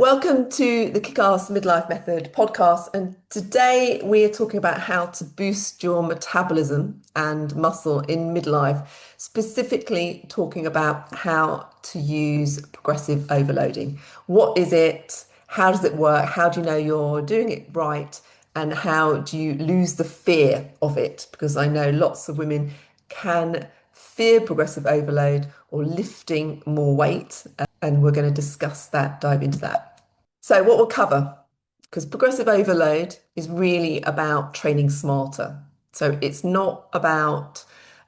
Welcome to the Kickass Midlife Method Podcast. And today we're talking about how to boost your metabolism and muscle in midlife, specifically talking about how to use progressive overloading. What is it? How does it work? How do you know you're doing it right? And how do you lose the fear of it? Because I know lots of women can fear progressive overload or lifting more weight. And we're going to discuss that, dive into that. So what we'll cover, because progressive overload is really about training smarter. So it's not about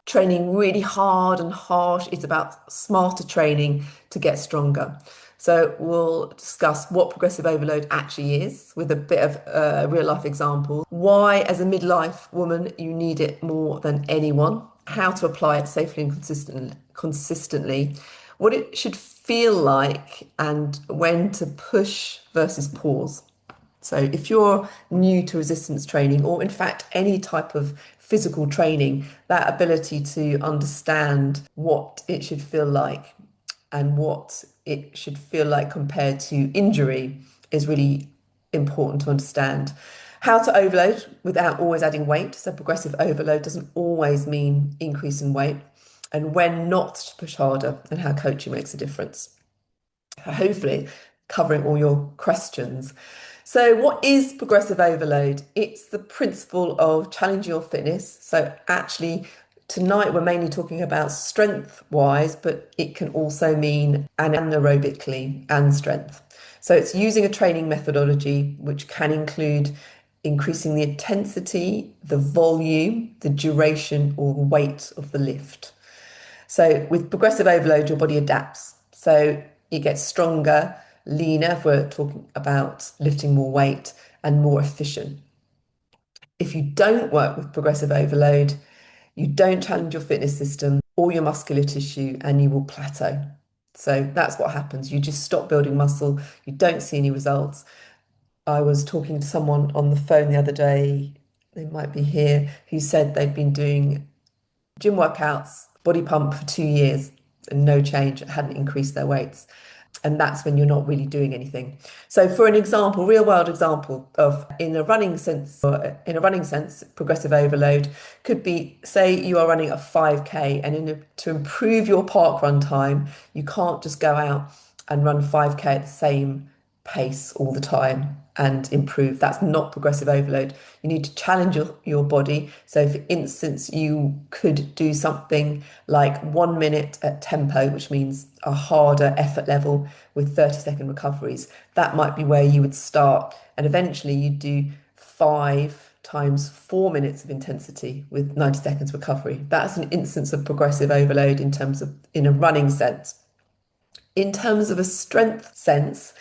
training really hard and harsh. It's about smarter training to get stronger. So we'll discuss what progressive overload actually is with a bit of real life example, why as a midlife woman you need it more than anyone, how to apply it safely and consistently, what it should feel like, and when to push versus pause. So if you're new to resistance training, or in fact any type of physical training, that ability to understand what it should feel like and what it should feel like compared to injury is really important to understand. How to overload without always adding weight. So progressive overload doesn't always mean increase in weight, and when not to push harder, and how coaching makes a difference. Hopefully covering all your questions. So what is progressive overload? It's the principle of challenging your fitness. So actually tonight we're mainly talking about strength wise, but it can also mean anaerobically and strength. So it's using a training methodology which can include increasing the intensity, the volume, the duration, or the weight of the lift. So with progressive overload, your body adapts. So it gets stronger, leaner, if we're talking about lifting more weight, and more efficient. If you don't work with progressive overload, you don't challenge your fitness system or your muscular tissue, and you will plateau. So that's what happens. You just stop building muscle. You don't see any results. I was talking to someone on the phone the other day, they might be here, who said they'd been doing gym workouts, body pump for 2 years and no change, hadn't increased their weights. And that's when you're not really doing anything. So for an example, real world example of in a running sense, progressive overload could be, say you are running a 5K, and to improve your park run time, you can't just go out and run 5K at the same pace all the time and improve. That's not progressive overload. You need to challenge your body. So for instance, you could do something like 1 minute at tempo, which means a harder effort level with 30-second recoveries. That might be where you would start. And eventually you do 5 times 4 minutes of intensity with 90 seconds recovery. That's an instance of progressive overload in a running sense. In terms of a strength sense,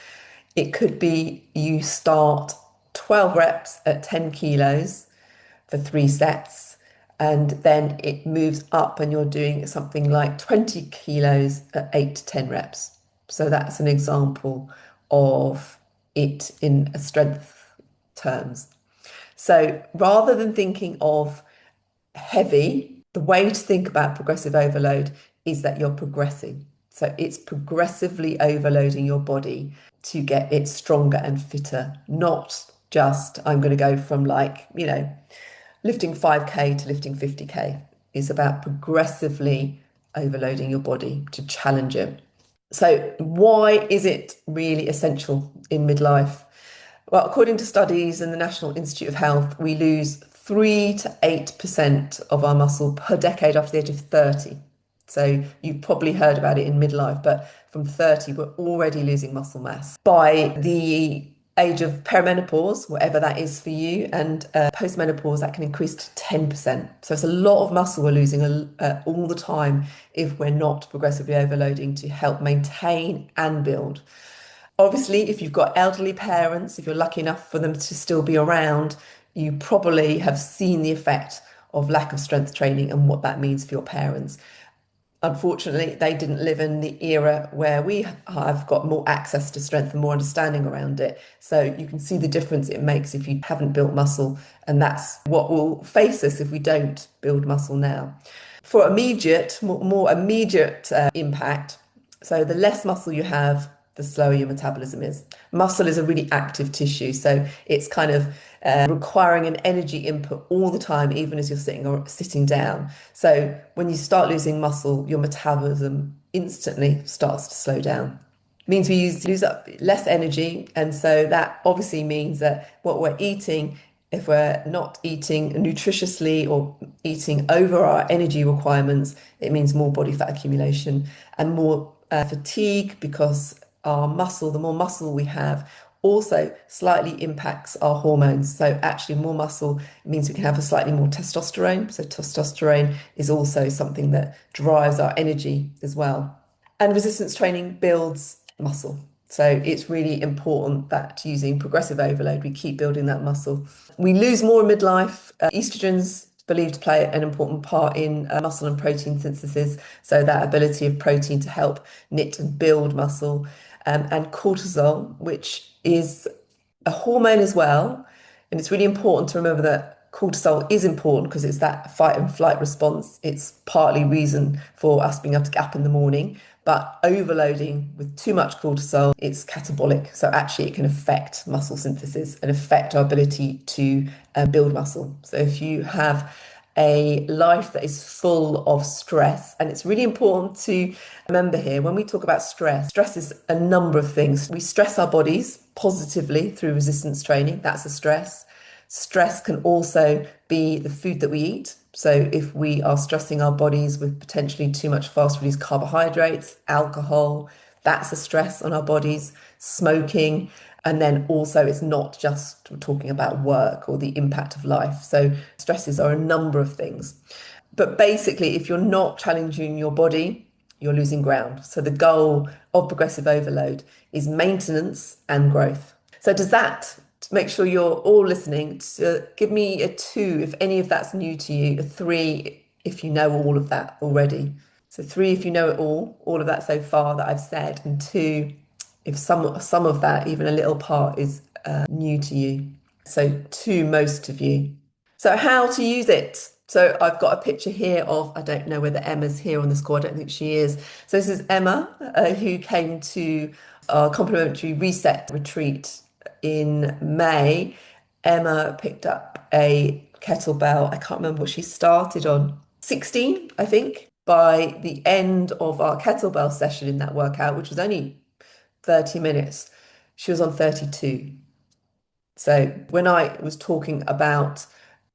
it could be you start 12 reps at 10 kilos for 3 sets, and then it moves up and you're doing something like 20 kilos at 8 to 10 reps. So that's an example of it in a strength terms. So rather than thinking of heavy, the way to think about progressive overload is that you're progressing. So it's progressively overloading your body to get it stronger and fitter, not just I'm going to go from lifting 5K to lifting 50K. It's about progressively overloading your body to challenge it. So why is it really essential in midlife? Well, according to studies in the National Institute of Health, we lose 3 to 8% of our muscle per decade after the age of 30. So you've probably heard about it in midlife, but from 30, we're already losing muscle mass. By the age of perimenopause, whatever that is for you, and postmenopause, that can increase to 10%. So it's a lot of muscle we're losing all the time if we're not progressively overloading to help maintain and build. Obviously, if you've got elderly parents, if you're lucky enough for them to still be around, you probably have seen the effect of lack of strength training and what that means for your parents. Unfortunately, they didn't live in the era where we have got more access to strength and more understanding around it. So you can see the difference it makes if you haven't built muscle. And that's what will face us if we don't build muscle now. For more immediate impact, so the less muscle you have, the slower your metabolism is. Muscle is a really active tissue, so it's kind of requiring an energy input all the time, even as you're sitting down. So when you start losing muscle, your metabolism instantly starts to slow down. Means we lose up less energy, and so that obviously means that what we're eating, if we're not eating nutritiously or eating over our energy requirements, it means more body fat accumulation and more fatigue, because the more muscle we have, also slightly impacts our hormones. So actually more muscle means we can have a slightly more testosterone. So testosterone is also something that drives our energy as well. And resistance training builds muscle. So it's really important that using progressive overload, we keep building that muscle. We lose more in midlife. Estrogen's believed to play an important part in muscle and protein synthesis. So that ability of protein to help knit and build muscle. And cortisol, which is a hormone as well. And it's really important to remember that cortisol is important because it's that fight and flight response. It's partly reason for us being able to get up in the morning. But overloading with too much cortisol, it's catabolic. So actually it can affect muscle synthesis and affect our ability to build muscle. So if you have a life that is full of stress, and it's really important to remember here, when we talk about stress is a number of things. We stress our bodies positively through resistance training. That's a stress. Stress can also be the food that we eat. So if we are stressing our bodies with potentially too much fast-release carbohydrates, alcohol, that's a stress on our bodies. Smoking. And then also it's not just talking about work or the impact of life. So stresses are a number of things. But basically, if you're not challenging your body, you're losing ground. So the goal of progressive overload is maintenance and growth. So does that, to make sure you're all listening, to give me a 2 if any of that's new to you, a 3 if you know all of that already. So 3 if you know it all of that so far that I've said, and 2 if some of that, even a little part, is new to you. So to most of you. So how to use it. So I've got a picture here of, I don't know whether Emma's here on the call, I don't think she is. So this is Emma, who came to our complimentary reset retreat in May. Emma picked up a kettlebell. I can't remember what she started on. 16, I think. By the end of our kettlebell session in that workout, which was only 30 minutes, she was on 32. So when I was talking about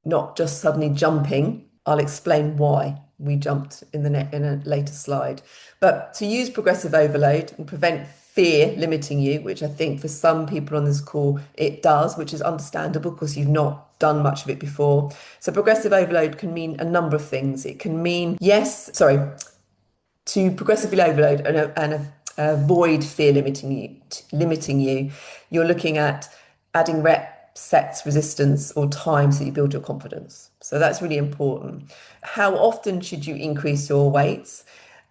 not just suddenly jumping, I'll explain why we jumped in a later slide. But to use progressive overload and prevent fear limiting you, which I think for some people on this call it does, which is understandable because you've not done much of it before. So progressive overload can mean a number of things. It can mean, to progressively overload and avoid fear limiting you, you're looking at adding reps, sets, resistance, or times that you build your confidence. So that's really important. How often should you increase your weights?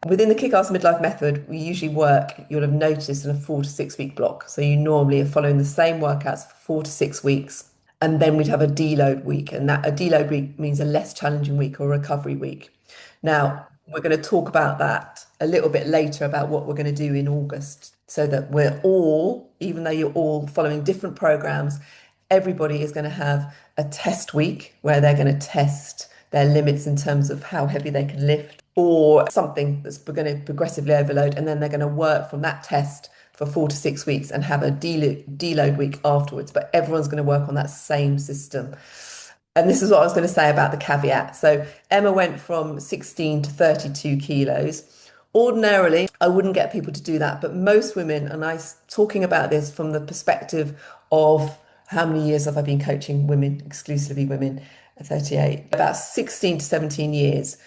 Within the Kickass Midlife Method, we usually work, you'll have noticed, in a 4 to 6 week block. So you normally are following the same workouts for 4 to 6 weeks. And then we'd have a deload week. And that a deload week means a less challenging week or recovery week. Now, we're going to talk about that a little bit later, about what we're going to do in August, so that we're all, even though you're all following different programs, everybody is going to have a test week where they're going to test their limits in terms of how heavy they can lift or something that's going to progressively overload. And then they're going to work from that test for 4 to 6 weeks and have a deload week afterwards. But everyone's going to work on that same system. And this is what I was going to say about the caveat. So Emma went from 16 to 32 kilos. Ordinarily, I wouldn't get people to do that, but most women, and I'm talking about this from the perspective of how many years have I been coaching women, exclusively women, at 38, about 16 to 17 years,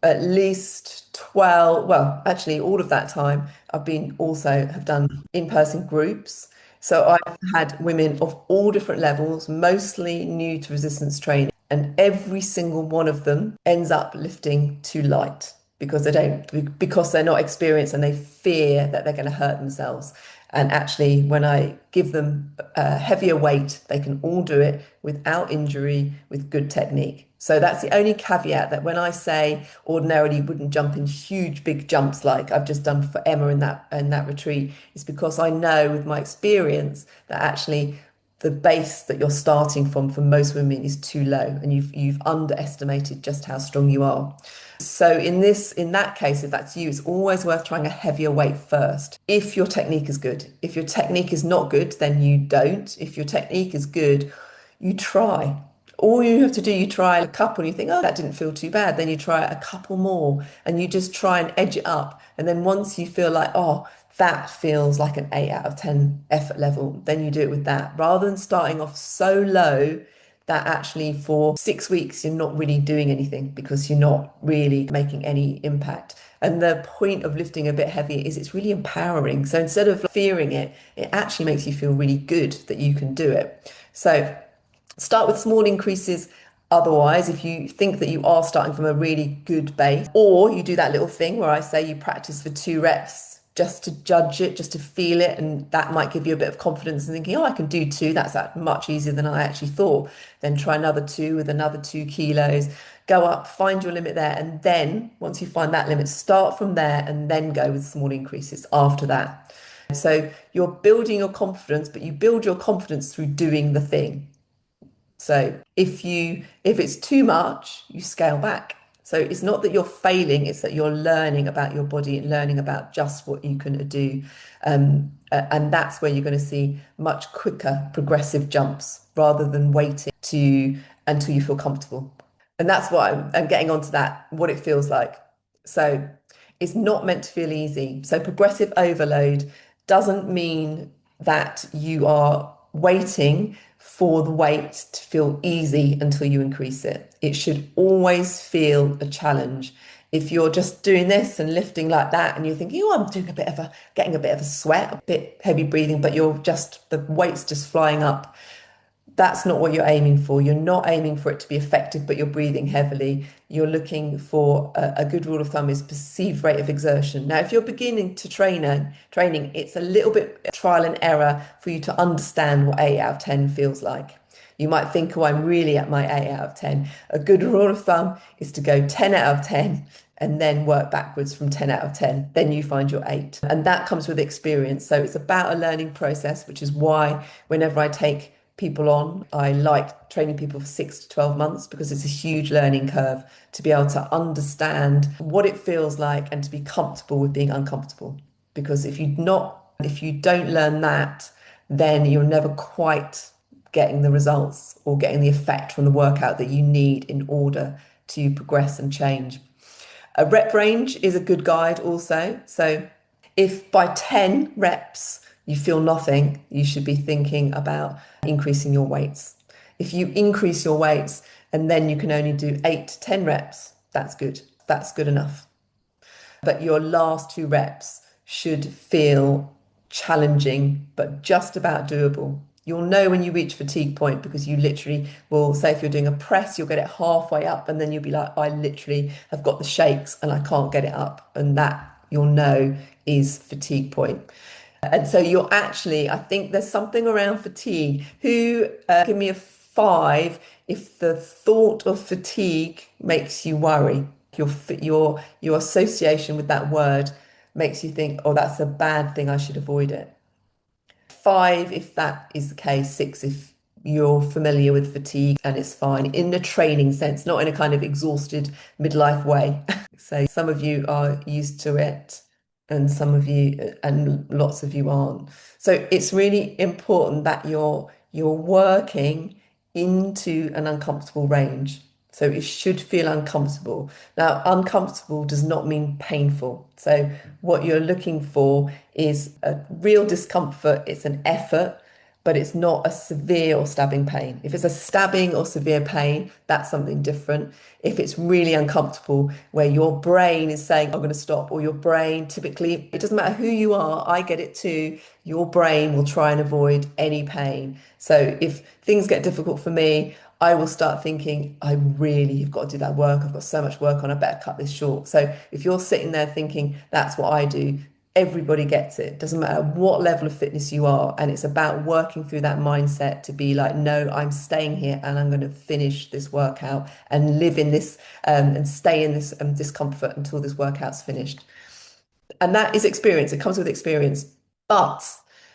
at least 12, well, actually all of that time, have done in-person groups. So I've had women of all different levels, mostly new to resistance training, and every single one of them ends up lifting too light because they're not experienced and they fear that they're going to hurt themselves. And actually, when I give them a heavier weight, they can all do it without injury with good technique. So that's the only caveat, that when I say ordinarily you wouldn't jump in huge big jumps like I've just done for Emma in that retreat, is because I know with my experience that actually the base that you're starting from for most women is too low, and you've underestimated just how strong you are. So in that case, if that's you, it's always worth trying a heavier weight first. If your technique is good. If your technique is not good, then you don't. If your technique is good, you try. All you have to do, you try a couple and you think, oh, that didn't feel too bad. Then you try a couple more and you just try and edge it up. And then once you feel like, oh, that feels like an 8 out of 10 effort level, then you do it with that, rather than starting off so low that actually for 6 weeks you're not really doing anything because you're not really making any impact. And the point of lifting a bit heavier is it's really empowering. So instead of fearing it, it actually makes you feel really good that you can do it. So start with small increases. Otherwise, if you think that you are starting from a really good base, or you do that little thing where I say you practice for 2 reps just to judge it, just to feel it, and that might give you a bit of confidence and thinking, oh, I can do 2. That's much easier than I actually thought. Then try another 2 with another 2 kilos. Go up, find your limit there, and then once you find that limit, start from there and then go with small increases after that. So you're building your confidence, but you build your confidence through doing the thing. So if it's too much, you scale back. So it's not that you're failing, it's that you're learning about your body and learning about just what you can do. And that's where you're going to see much quicker progressive jumps rather than waiting until you feel comfortable. And that's what I'm getting onto that, what it feels like. So it's not meant to feel easy. So progressive overload doesn't mean that you are waiting for the weight to feel easy until you increase it. It should always feel a challenge. If you're just doing this and lifting like that and you're thinking, oh, I'm doing getting a bit of a sweat, a bit heavy breathing, but the weight's just flying up, that's not what you're aiming for. You're not aiming for it to be effective, but you're breathing heavily. You're looking for a good rule of thumb is perceived rate of exertion. Now, if you're beginning to training, it's a little bit trial and error for you to understand what 8 out of 10 feels like. You might think, oh, I'm really at my 8 out of 10. A good rule of thumb is to go 10 out of 10 and then work backwards from 10 out of 10. Then you find your 8. And that comes with experience. So it's about a learning process, which is why whenever I take people on, I like training people for 6 to 12 months because it's a huge learning curve to be able to understand what it feels like and to be comfortable with being uncomfortable. Because if you don't learn that, then you're never quite getting the results or getting the effect from the workout that you need in order to progress and change. A rep range is a good guide also. So if by 10 reps you feel nothing, you should be thinking about increasing your weights. If you increase your weights and then you can only do 8 to 10 reps, that's good. That's good enough. But your last 2 reps should feel challenging, but just about doable. You'll know when you reach fatigue point because you literally will say, if you're doing a press, you'll get it halfway up and then you'll be like, I literally have got the shakes and I can't get it up. And that you'll know is fatigue point. And so I think there's something around fatigue. Give me a 5 if the thought of fatigue makes you worry. Your association with that word makes you think, oh, that's a bad thing, I should avoid it. 5 if that is the case. 6 if you're familiar with fatigue and it's fine in a training sense, not in a kind of exhausted midlife way. So some of you are used to it and lots of you aren't. So it's really important that you're working into an uncomfortable range. So it should feel uncomfortable. Now, uncomfortable does not mean painful. So what you're looking for is a real discomfort. It's an effort, but it's not a severe or stabbing pain. If it's a stabbing or severe pain, that's something different. If it's really uncomfortable, where your brain is saying, I'm going to stop, or your brain, typically, it doesn't matter who you are, I get it too, your brain will try and avoid any pain. So if things get difficult for me, I will start thinking, I really have got to do that work. I've got so much work on, I better cut this short. So if you're sitting there thinking, that's what I do, Everybody gets it. Doesn't matter what level of fitness you are. And it's about working through that mindset to be like, no, I'm staying here and I'm going to finish this workout and live in this and stay in this discomfort until this workout's finished. And that is experience. It comes with experience. But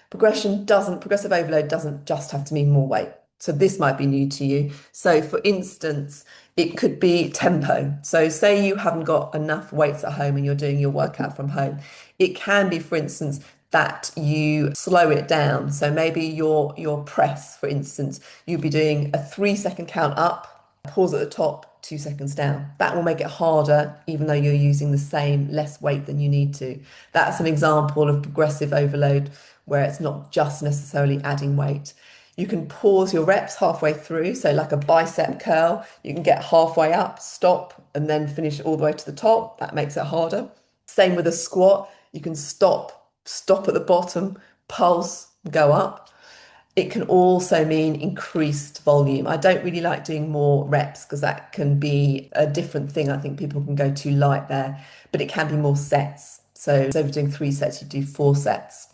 progressive overload doesn't just have to mean more weight. So this might be new to you. So for instance, it could be tempo. So say you haven't got enough weights at home and you're doing your workout from home. It can be, for instance, that you slow it down. So maybe your press, for instance, you'll be doing a 3 second count up, pause at the top, 2 seconds down. That will make it harder, even though you're using the same less weight than you need to. That's an example of progressive overload where it's not just necessarily adding weight. You can pause your reps halfway through. So like a bicep curl, you can get halfway up, stop, and then finish all the way to the top. That makes it harder. Same with a squat. You can stop at the bottom, pulse, go up. It can also mean increased volume. I don't really like doing more reps because that can be a different thing. I think people can go too light there, but it can be more sets. So instead of doing 3 sets, you do 4 sets.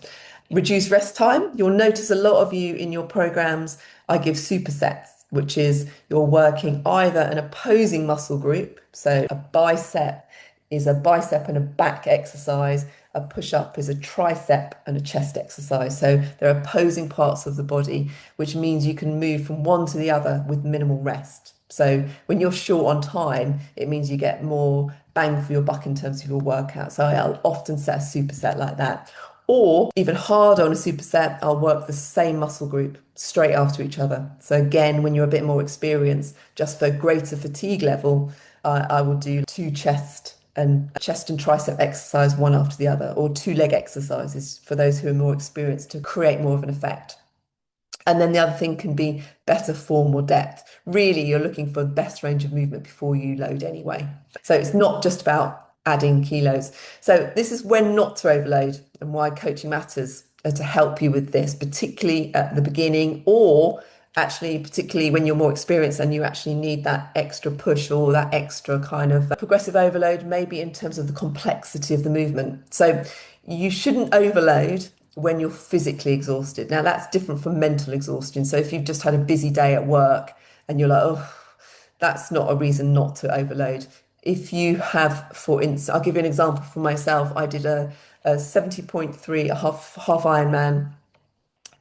Reduce rest time. You'll notice a lot of you in your programs, I give supersets, which is you're working either an opposing muscle group. So a bicep is a bicep and a back exercise. A push-up is a tricep and a chest exercise. So they're opposing parts of the body, which means you can move from one to the other with minimal rest. So when you're short on time, it means you get more bang for your buck in terms of your workout. So I'll often set a superset like that. Or even harder on a superset, I'll work the same muscle group straight after each other. So again, when you're a bit more experienced, just for greater fatigue level, I will do two chest and tricep exercise one after the other, or 2 leg exercises for those who are more experienced to create more of an effect. And then the other thing can be better form or depth. Really, you're looking for the best range of movement before you load anyway. So it's not just about adding kilos. So this is when not to overload and why coaching matters to help you with this, particularly at the beginning, or actually particularly when you're more experienced and you actually need that extra push or that extra kind of progressive overload, maybe in terms of the complexity of the movement. So you shouldn't overload when you're physically exhausted. Now that's different from mental exhaustion. So if you've just had a busy day at work and you're like, oh, that's not a reason not to overload. If you have, for instance, I'll give you an example for myself. I did a 70.3, a half Ironman.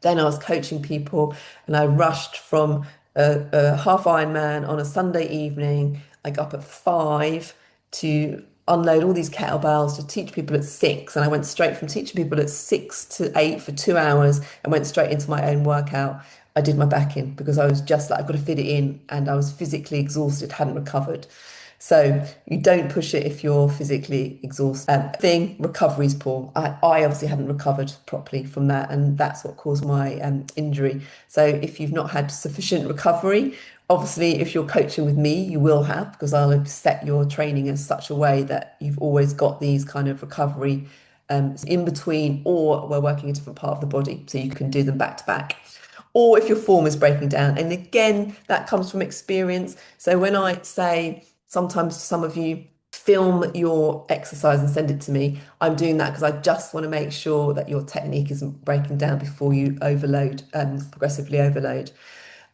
Then I was coaching people and I rushed from a half Ironman on a Sunday evening. I got up at 5 to unload all these kettlebells to teach people at 6. And I went straight from teaching people at 6 to 8 for 2 hours and went straight into my own workout. I did my back in because I was just like, I've got to fit it in. And I was physically exhausted, hadn't recovered. So you don't push it if you're physically exhausted. Recovery is poor. I obviously hadn't recovered properly from that, and that's what caused my injury. So if you've not had sufficient recovery, obviously if you're coaching with me, you will have, because I'll have set your training in such a way that you've always got these kind of recovery in between, or we're working a different part of the body, so you can do them back to back. Or if your form is breaking down, and again, that comes from experience. So when I say, sometimes some of you film your exercise and send it to me, I'm doing that because I just want to make sure that your technique isn't breaking down before you overload, progressively overload.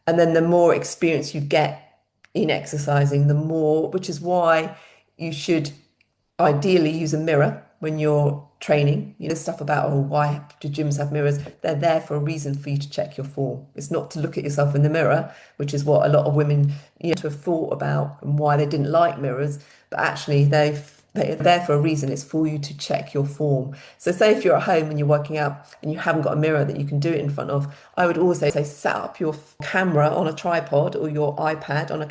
And then the more experience you get in exercising, the more, which is why you should ideally use a mirror when you're training. You know, stuff about, oh, why do gyms have mirrors? They're there for a reason, for you to check your form. It's not to look at yourself in the mirror, which is what a lot of women, to have thought about and why they didn't like mirrors. But actually, they're there for a reason. It's for you to check your form. So say if you're at home and you're working out and you haven't got a mirror that you can do it in front of, I would also say set up your camera on a tripod, or your iPad on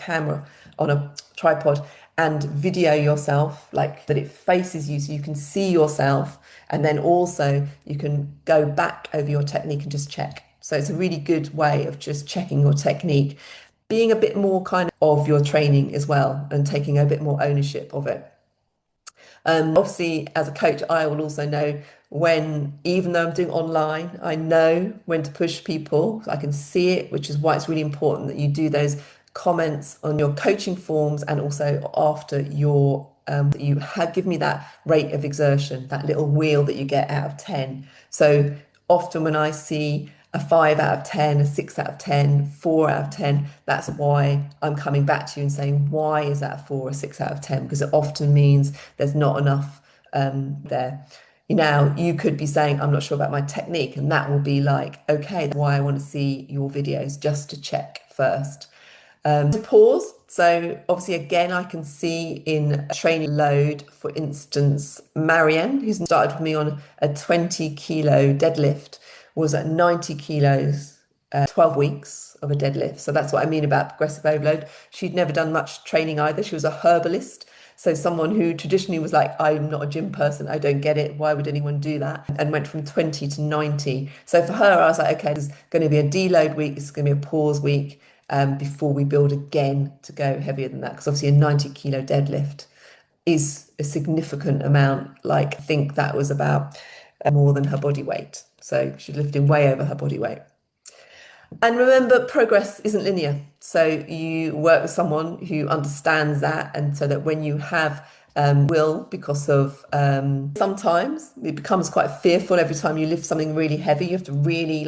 a tripod, and video yourself like that it faces you so you can see yourself, and then also you can go back over your technique and just check. So it's a really good way of just checking your technique, being a bit more kind of your training as well, and taking a bit more ownership of it. Obviously, as a coach, I will also know when, even though I'm doing online, I know when to push people. I can see it, which is why it's really important that you do those comments on your coaching forms and also after your that you had give me that rate of exertion, that little wheel that you get out of 10. So often when I see a 5 out of 10, a 6 out of 10, 4 out of 10, that's why I'm coming back to you and saying, why is that a 4 or 6 out of 10? Because it often means there's not enough there. Now, you could be saying, I'm not sure about my technique, and that will be like, okay, that's why I want to see your videos just to check first. To pause. So obviously, again, I can see in training load, for instance, Marianne, who's started with me on a 20 kilo deadlift, was at 90 kilos, 12 weeks of a deadlift. So that's what I mean about progressive overload. She'd never done much training either. She was a herbalist. So someone who traditionally was like, I'm not a gym person, I don't get it, why would anyone do that? And went from 20 to 90. So for her, I was like, okay, there's going to be a deload week, it's going to be a pause week before we build again to go heavier than that. Because obviously a 90 kilo deadlift is a significant amount. Like I think that was about more than her body weight. So she's lifting way over her body weight. And remember, progress isn't linear. So you work with someone who understands that, and so that when you have will, because of sometimes it becomes quite fearful every time you lift something really heavy. You have to really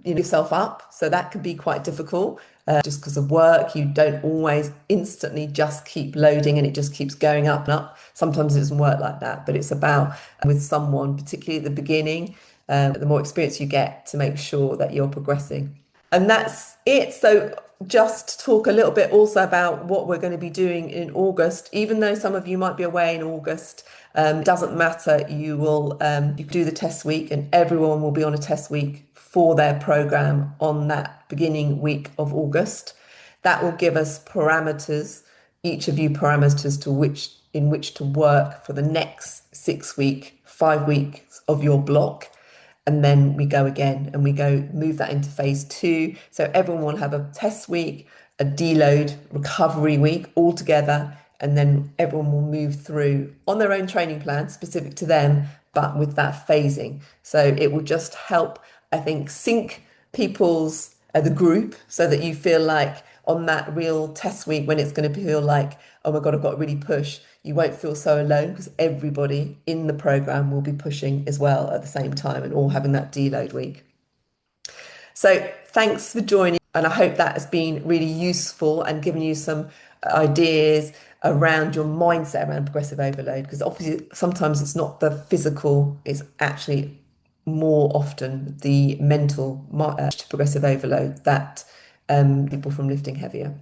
yourself up. So that can be quite difficult. Just because of work, you don't always instantly just keep loading and it just keeps going up and up. Sometimes it doesn't work like that, but it's about with someone, particularly at the beginning, the more experience you get, to make sure that you're progressing. And that's it. So just talk a little bit also about what we're going to be doing in August. Even though some of you might be away in August, doesn't matter. You can do the test week, and everyone will be on a test week for their program on that beginning week of August. That will give us parameters, each of you parameters in which to work for the next 6 week, 5 weeks of your block. And then we go again and move that into phase 2. So everyone will have a test week, a deload recovery week all together. And then everyone will move through on their own training plan specific to them, but with that phasing. So it will just help, I think, sync people's, the group, so that you feel like on that real test week when it's going to feel like, oh my God, I've got to really push. You won't feel so alone because everybody in the program will be pushing as well at the same time and all having that deload week. So thanks for joining. And I hope that has been really useful and given you some ideas around your mindset around progressive overload. Because obviously sometimes it's not the physical, it's actually more often the mental to progressive overload that people from lifting heavier.